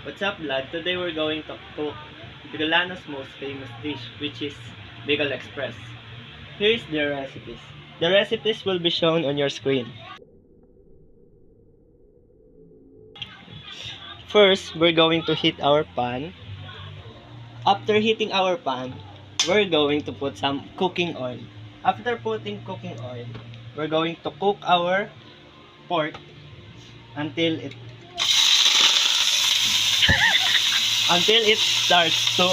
What's up, lad? Today we're going to cook Bicolano's most famous dish, which is Bicol Express. Here's the recipes. The recipes will be shown on your screen. First, we're going to heat our pan. After heating our pan, we're going to put some cooking oil. After putting cooking oil, we're going to cook our pork until it starts to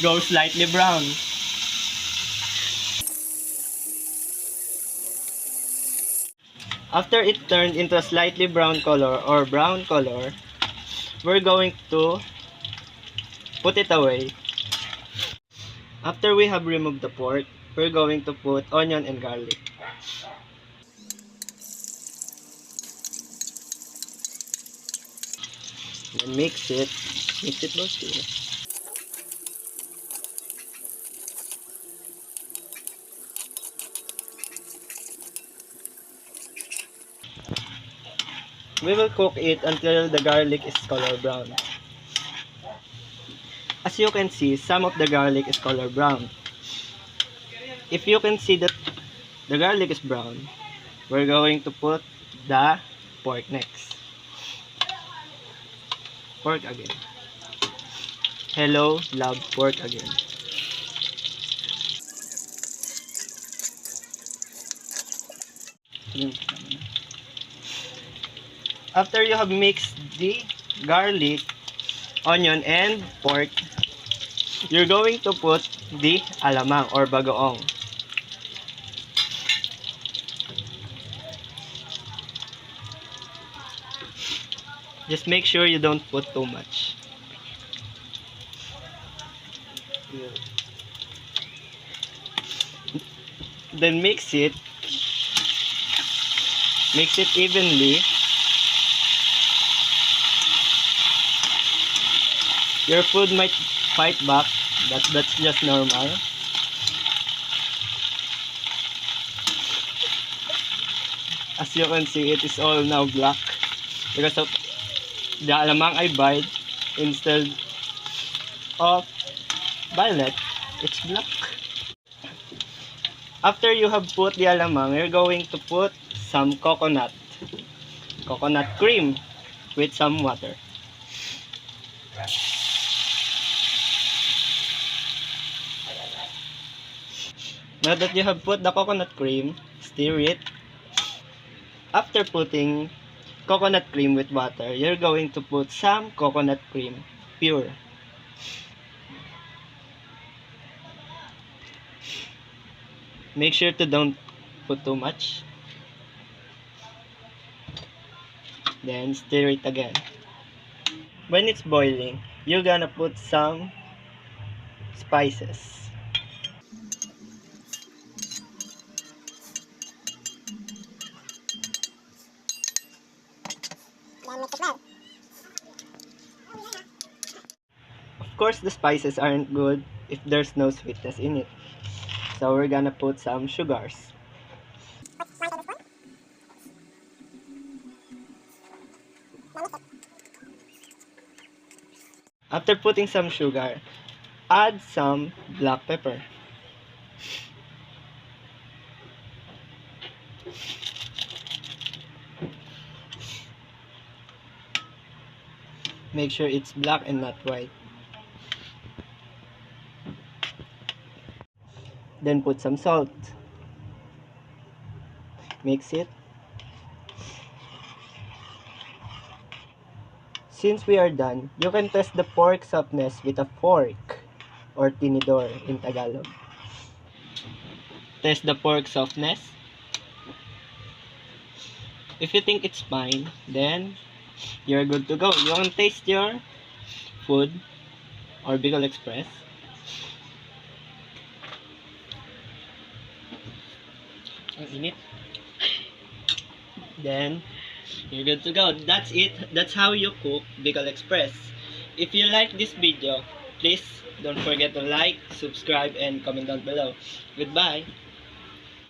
go slightly brown. After it turned into a slightly brown color or brown color, we're going to put it away. After we have removed the pork, we're going to put onion and garlic. Then mix it both together. We will cook it until the garlic is color brown. As you can see, some of the garlic is color brown. If you can see that the garlic is brown, we're going to put the pork next. Pork again. Hello, love, pork again. After you have mixed the garlic, onion, and pork, you're going to put the alamang or bagoong. Just make sure you don't put too much. Then mix it evenly. Your food might fight back, but that's just normal. As you can see, it is all now black because of the alamang I bite. Instead of violet, it's black. After you have put the alamang, you're going to put some coconut cream with some water. Now that you have put the coconut cream, stir it. After putting coconut cream with water, you're going to put some coconut cream, pure. Make sure to don't put too much. Then stir it again. When it's boiling, you're gonna put some spices. Of course, the spices aren't good if there's no sweetness in it. So we're gonna put some sugars. After putting some sugar, add some black pepper. Make sure it's black and not white. Then put some salt. Mix it. Since we are done, you can test the pork softness with a fork or tinidor in Tagalog. Test the pork softness. If you think it's fine, then you're good to go. You can taste your food or Bicol Express. Ang init. Then you're good to go. That's it. That's how you cook Bicol Express. If you like this video, please don't forget to like, subscribe, and comment down below. Goodbye.